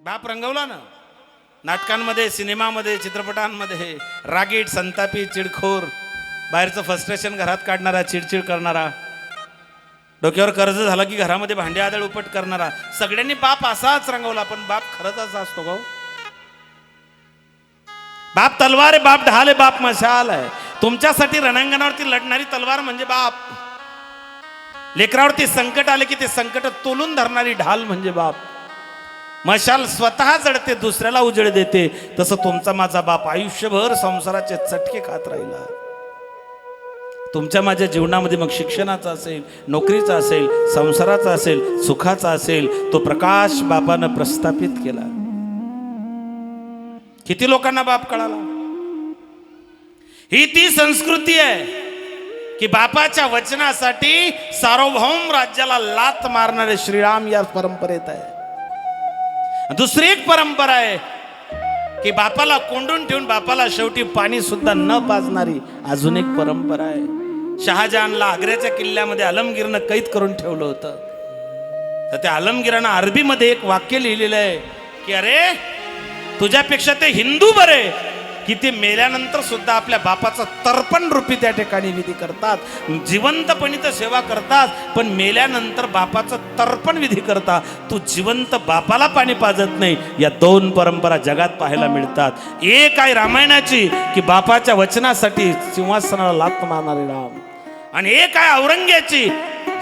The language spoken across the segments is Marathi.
बाप रंगवला ना, नाटकांमध्ये, सिनेमामध्ये, चित्रपटांमध्ये. रागीट, संतापी, चिडखोर, बाहेरचं फ्रस्ट्रेशन घरात काढणारा, चिडचिड करणारा, डोक्यावर कर्ज झालं की घरामध्ये भांडे आदळ उपट करणारा. सगळ्यांनी बाप असाच रंगवला. पण बाप खरंच असा असतो का? बाप तलवार आहे, बाप ढाल आहे, बाप मशाल आहे. तुमच्यासाठी रणांगणावरती लढणारी तलवार म्हणजे बाप. लेकरावरती संकट आले की ते संकट तोलून धरणारी ढाल म्हणजे बाप. मशाल स्वतः जडते, दुसऱ्याला उजेड देते. तसं तुमचा माझा बाप आयुष्यभर संसाराचे चटके खात राहिला. तुमच्या माझ्या जीवनामध्ये मग शिक्षणाचा असेल, नोकरीचा असेल, संसाराचा असेल, सुखाचा असेल, तो प्रकाश बापानं प्रस्थापित केला. किती लोकांना बाप कळाला? ही ती संस्कृती आहे की बापाच्या वचनासाठी सार्वभौम राज्याला लात मारणारे श्रीराम या परंपरेत आहे. दुसरी एक परंपरा आहे की बापाला कोंडून ठेवून बापाला शेवटी पाणी सुद्धा न पाजणारी अजून एक परंपरा आहे. शहाजहानला आग्र्याच्या किल्ल्यामध्ये आलमगीरनं कैद करून ठेवलं होतं. तर त्या आलमगीरानं अरबीमध्ये एक वाक्य लिहिलेलं आहे की अरे तुझ्यापेक्षा ते हिंदू बरे की ते मेल्यानंतर सुद्धा आपल्या बापाचं तर्पण रूपी त्या ठिकाणी विधी करतात. जिवंतपणी तर सेवा करतात, पण मेल्यानंतर बापाचं तर्पण विधी करतात. तू जिवंत बापाला पाणी पाजत नाही. या दोन परंपरा जगात पाहायला मिळतात. एक आहे रामायणाची की बापाच्या वचनासाठी सिंहासनाला लाथ मारणारे राम, आणि एक आहे औरंग्याची,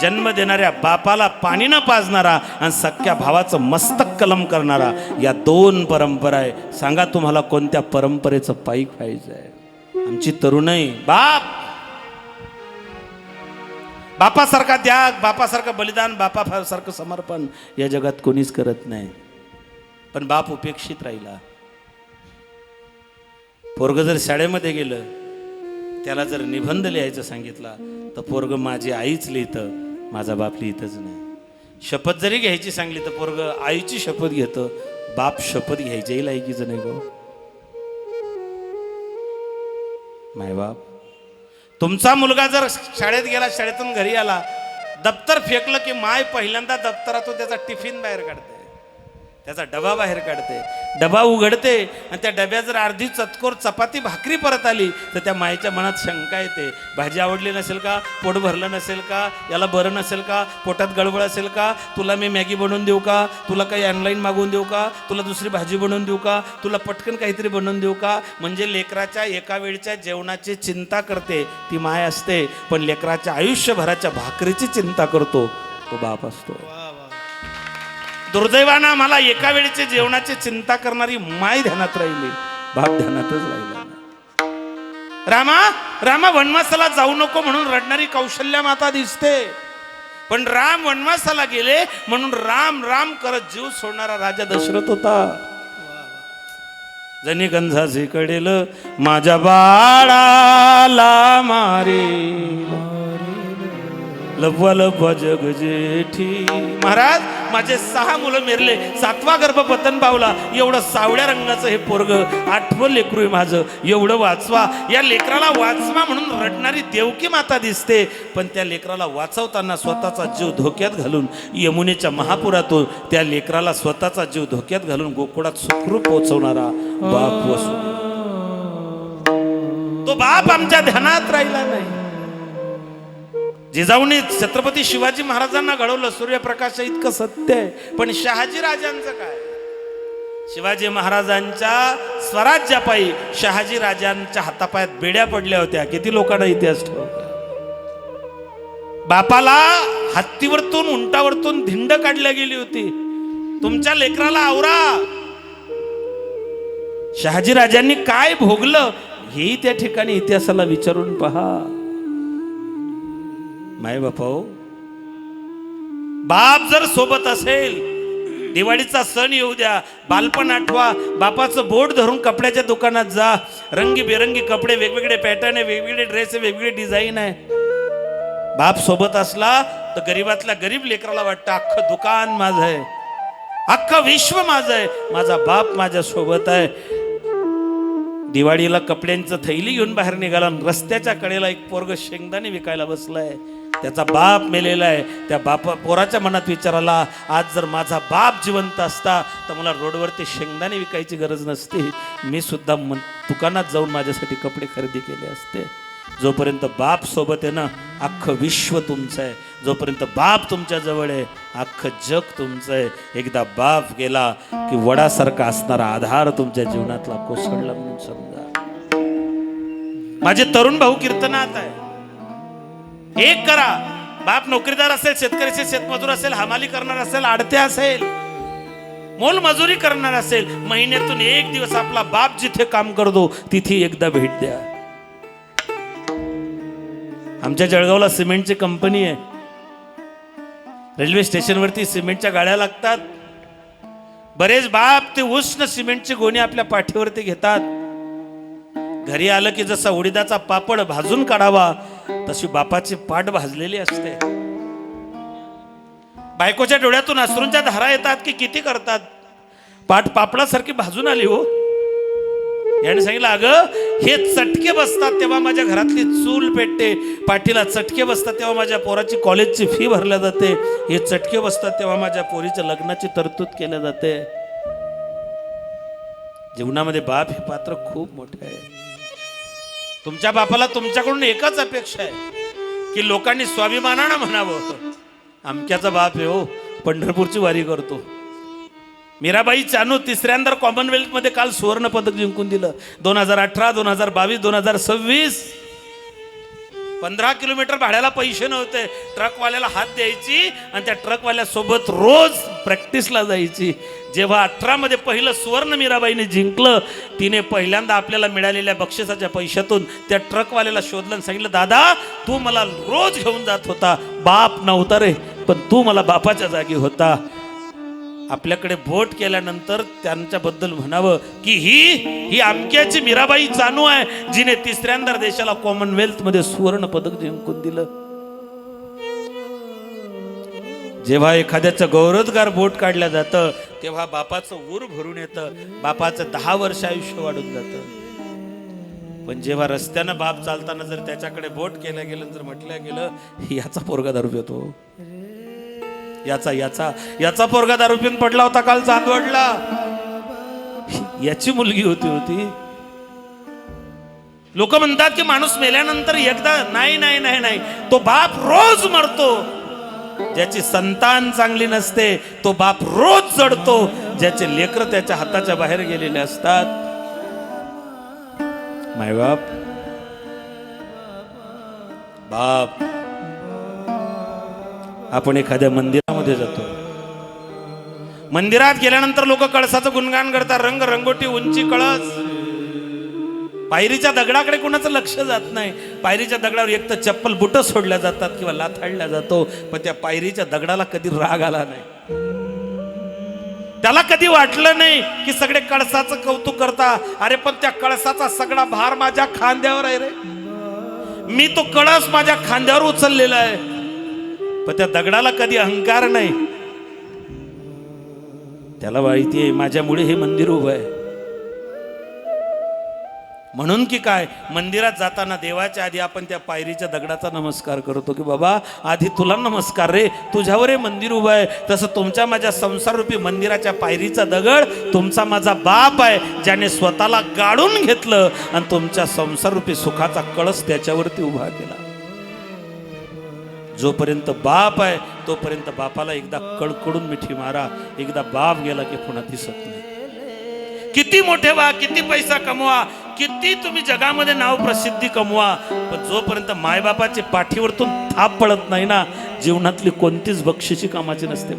जन्म देणाऱ्या बापाला पाणी न पाजणारा आणि सख्या भावाचं मस्तक कलम करणारा. या दोन परंपरा आहे. सांगा तुम्हाला कोणत्या परंपरेचं पाईक व्हायचं आहे? आमची तरुणाई बापासारखा त्याग, बापासारखं बलिदान, बापासारखं समर्पण या जगात कोणीच करत नाही. पण बाप उपेक्षित राहिला. पोरग जर शाळेमध्ये गेलं, त्याला जर निबंध लिहायचं सांगितला तर पोरग माझी आईच लिहितं, माझा बाप लिहितच नाही. शपथ जरी घ्यायची सांगली तर पोरग आईची शपथ घेतं, बाप शपथ घ्यायच्याही लायकीचं नाही गो. मायबाप, तुमचा मुलगा जर शाळेत गेला, शाळेतून घरी आला, दप्तर फेकलं की माय पहिल्यांदा दप्तरातून त्याचा टिफिन बाहेर काढते, त्याचा डबा बाहेर काढते, डबा उघडते, आणि त्या डब्यात जर अर्धी चतकोर चपाती भाकरी परत आली तर त्या मायेच्या मनात शंका येते. भाजी आवडली नसेल का? पोट भरलं नसेल का? याला बरं नसेल का? पोटात गडबड असेल का? तुला मी मॅगी बनवून देऊ का? तुला काही ऑनलाईन मागवून देऊ का? तुला दुसरी भाजी बनवून देऊ का? तुला पटकन काहीतरी बनवून देऊ का? म्हणजे लेकराच्या एका वेळच्या जेवणाची चिंता करते ती माय असते, पण लेकराच्या आयुष्यभराच्या भाकरीची चिंता करतो तो बाप असतो. दुर्दैवानं मला एका वेळेची जेवणाची चिंता करणारी माय ध्यानात राहिली, बाप ध्यानातच राहिला. रामा वनवासाला जाऊ नको म्हणून रडणारी कौशल्या माता दिसते, पण राम वनवासाला गेले म्हणून राम राम करत जीव सोडणारा राजा दशरथ होता. जनी गंधाचे कडेल माझ्या बाळाला मारे, लपवा लपवा जग जेठी. महाराज, माझे 6 मुलं मेरले, 7वा गर्भ पतन पावला. एवढं सावळ्या रंगाचं हे पोरग, 8वं लेकरू आहे माझं, एवढं वाचवा. या लेकराला वाचवा म्हणून रडणारी देवकी माता दिसते, पण त्या लेकराला वाचवताना स्वतःचा जीव धोक्यात घालून यमुनेच्या महापुरातून त्या लेकराला स्वतःचा जीव धोक्यात घालून गोकुळात सुखरूप पोहोचवणारा बाप वसू. तो बाप आमच्या ध्यानात राहिला नाही. जिजाऊने छत्रपती शिवाजी महाराजांना घडवलं, सूर्यप्रकाश इतकं सत्य आहे. पण शहाजी राजांचं काय? शिवाजी महाराजांच्या स्वराज्यापायी शहाजी राजांच्या हातापायात बेड्या पडल्या होत्या. किती लोकांना इतिहास ठेवला. बापाला हत्तीवरतून, उंटावरतून धिंड काढल्या गेली होती, तुमच्या लेकराला आवरा. शहाजी राजांनी काय भोगलं हेही त्या ठिकाणी इतिहासाला विचारून पहा. माय बापा, बाप जर सोबत असेल, दिवाळीचा सण येऊ द्या, बालपण आठवा, बापाचं बोट धरून कपड्याच्या दुकानात जा. रंगीबेरंगी कपडे, वेगवेगळे पॅटर्न आहे, वेगवेगळे ड्रेस आहे, वेगवेगळे डिझाईन आहे. बाप सोबत असला तर गरीबातल्या गरीब लेकराला वाटतं अख्खं दुकान माझं आहे, अख्खं विश्व माझं आहे, माझा बाप माझ्या सोबत आहे. दिवाळीला कपड्यांचं थैली घेऊन बाहेर निघाला, रस्त्याच्या कडेला एक पोरग शेंगदाणे विकायला बसलाय. त्याचा बाप मेलेला आहे. त्या पोराच्या मनात विचार आला, आज जर माझा बाप जिवंत असता तर मला रोडवरती शेंगदाणे विकायची गरज नसती, मी सुद्धा दुकानात जाऊन माझ्यासाठी कपडे खरेदी केले असते. जोपर्यंत बाप सोबत आहे ना, अख्खं विश्व तुमचं आहे. जोपर्यंत बाप तुमच्या जवळ आहे, अख्खं जग तुमचं आहे. एकदा बाप गेला की वडासारखा असणारा आधार तुमच्या जीवनातला कोसळला म्हणून समजा. माझे तरुण भाऊ कीर्तनात आहे, एक करा. बाप नोकरीदार असेल, शेतकरी असेल, शेतमजूर असेल, हमाली करणार असेल, आडते असेल, मोलमजुरी करणार असेल, महिन्यातून एक दिवस आपला बाप जिथे काम करतो तिथे एकदा भेट द्या. आमच्या जळगावला सिमेंटची कंपनी आहे. रेल्वे स्टेशनवरती सिमेंटच्या गाड्या लागतात. बरेच बाप ते उष्ण सिमेंटची गोणी आपल्या पाठीवरती घेतात. घरी आलं की जसा उडीदाचा पापड भाजून काढावा तशी बापाची पाठ भाजलेली असते. बायकोच्या डोळ्यातून अश्रूंच्या धारा येतात की किती करतात. पाठ पापडासारखी भाजून आली हो. याने सांगितलं, अगं हे चटके बसतात तेव्हा माझ्या घरातली चूल पेटते, पाठीला चटके बसतात तेव्हा माझ्या पोराची कॉलेजची फी भरल्या जाते, हे चटके बसतात तेव्हा माझ्या पोरीच्या लग्नाची तरतूद केल्या जाते. जीवनामध्ये बाप हे पात्र खूप मोठे आहे. तुमच्या बापाला तुमच्याकडून एकच अपेक्षा आहे की लोकांनी स्वाभिमानानं म्हणावं, अमक्याचा बाप आहे हो, पंढरपूरची वारी करतो. मीराबाई चानू तिसऱ्यांदा कॉमनवेल्थ मध्ये काल सुवर्ण पदक जिंकून दिलं. 2018, 2022, 2026 15 किलोमीटर भाड्याला पैसे नव्हते. ट्रकवाल्याला हात द्यायची आणि त्या ट्रकवाल्या सोबत रोज प्रॅक्टिसला जायची. जेव्हा 18 मध्ये पहिलं सुवर्ण मीराबाईने जिंकलं, तिने पहिल्यांदा आपल्याला मिळालेल्या बक्षिसाच्या पैशातून त्या ट्रकवाल्याला शोधलं आणि सांगितलं, दादा तू मला रोज घेऊन जात होता, बाप नव्हता रे, पण तू मला बापाच्या जागी होता. आपल्याकडे बोट केल्यानंतर त्यांच्याबद्दल म्हणावं की ही अमक्याची मीराबाई चानू आहे, जिने तिसऱ्यांदा देशाला कॉमनवेल्थ मध्ये सुवर्ण पदक जिंकून दिलं. जेव्हा एखाद्याचं गौरवोद्गार बोट काढलं जातं तेव्हा बापाचं ऊर भरून येतं, बापाचं 10 वर्ष आयुष्य वाढून जातं. पण जेव्हा रस्त्यानं बाप चालताना जर त्याच्याकडे बोट केलं गेलं, जर म्हटलं गेलं याचा पोरगा दारू पितो, याचा पोरगा दारू पिऊन पडला होता काल चांदवडला, याची मुलगी होती. लोक म्हणतात की माणूस मेल्यानंतर एकदा नाही, तो बाप रोज मरतो. ज्याची संतान चांगली नसते तो बाप रोज जडतो. ज्याचे लेकर त्याच्या हाताच्या बाहेर गेलेले असतात. मायबाप, बाप. आपण एखाद्या मंदिरामध्ये जातो, मंदिरात गेल्यानंतर लोक कळसाचं गुणगान करतात, रंग रंगोटी, उंची, कळस. पायरीच्या दगडाकडे कोणाचं लक्ष जात नाही. पायरीच्या दगडावर एक तर चप्पल बुट सोडल्या जातात किंवा लाथाडल्या जातो, पण त्या पायरीच्या दगडाला कधी राग आला नाही. त्याला कधी वाटलं नाही की सगळे कळसाचं कौतुक करता. अरे पण त्या कळसाचा सगळा भार माझ्या खांद्यावर आहे रे, मी तो कळस माझ्या खांद्यावर उचललेला आहे. पण त्या दगडाला कधी अहंकार नाही. त्याला माहिती आहे माझ्यामुळे हे मंदिर उभं आहे. म्हणून की काय, मंदिरात जाताना देवाच्या आधी आपण त्या पायरीच्या दगडाचा नमस्कार करतो की बाबा आधी तुला नमस्कार रे, तुझ्यावर हे मंदिर उभं आहे. तसं तुमच्या माझ्या संसार रूपी मंदिराच्या पायरीचा दगड तुमचा माझा बाप आहे, ज्याने स्वतःला गाडून घेतलं आणि तुमच्या संसार रूपी सुखाचा कळस त्याच्यावरती उभा केला. जोपर्यंत बाप आहे तोपर्यंत बापाला एकदा कडकडून मिठी मारा. एकदा बाप गेला की पुन्हा दिसत नाही. किती मोठे व्हा, किती पैसा कमवा, किती तुम्ही जगामध्ये नाव प्रसिद्धी कमवा, पण जोपर्यंत मायबापाची पाठीवरतून थाप पडत नाही ना, जीवनातली कोणतीच बक्षिसी कामाची नसते.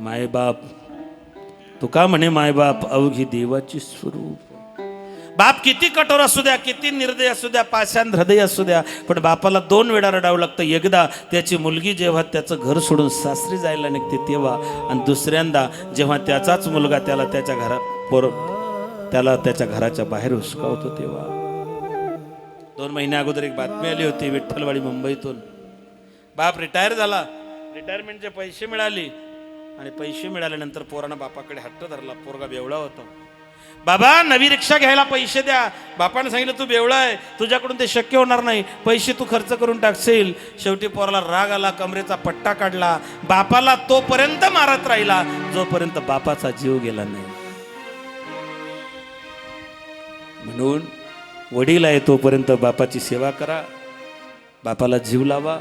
मायबाप तुका म्हणे, मायबाप अवघी देवाची स्वरूप. बाप किती कठोर असू द्या, किती निर्दय असू द्या, पाषाण हृदय असू द्या, पण बापाला 2 वेळा रडावं लागतं. एकदा त्याची मुलगी जेव्हा त्याचं घर सोडून सासरी जायला निघते तेव्हा, आणि दुसऱ्यांदा जेव्हा त्याचाच मुलगा त्याला त्याच्या घराच्या बाहेर हुसकावतो तेव्हा. 2 महिन्या अगोदर एक बातमी आली होती विठ्ठलवाडी मुंबईतून. बाप रिटायर झाला, रिटायरमेंटचे पैसे मिळाले आणि पैसे मिळाल्यानंतर पोरानं बापाकडे हट्ट धरला. पोरगा बेवडा होता. बाबा नवी रिक्षा घ्यायला पैसे द्या. बापाने सांगितलं तू बेवळा आहे, तुझ्याकडून ते शक्य होणार नाही, पैसे तू खर्च करून टाकशील. शेवटी पोराला राग आला, कमरेचा पट्टा काढला, बापाला तोपर्यंत मारत राहिला जोपर्यंत बापाचा जीव गेला नाही. म्हणून वडील आहे तोपर्यंत बापाची सेवा करा, बापाला जीव लावा,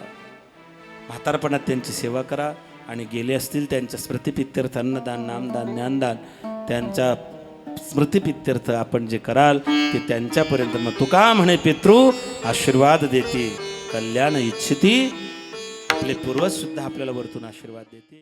म्हातारपणात त्यांची सेवा करा. आणि गेले असतील त्यांच्या स्मृतिपित्यर्थ अन्नदान, नामदान, ज्ञानदान, त्यांच्या स्मृतिपित्यर्थ आपण जे कराल ते त्यांच्यापर्यंत. मग तुका म्हणे पितृ आशीर्वाद देते, कल्याण इच्छिती. आपले पूर्वज सुद्धा आपल्याला वरतून आशीर्वाद देते.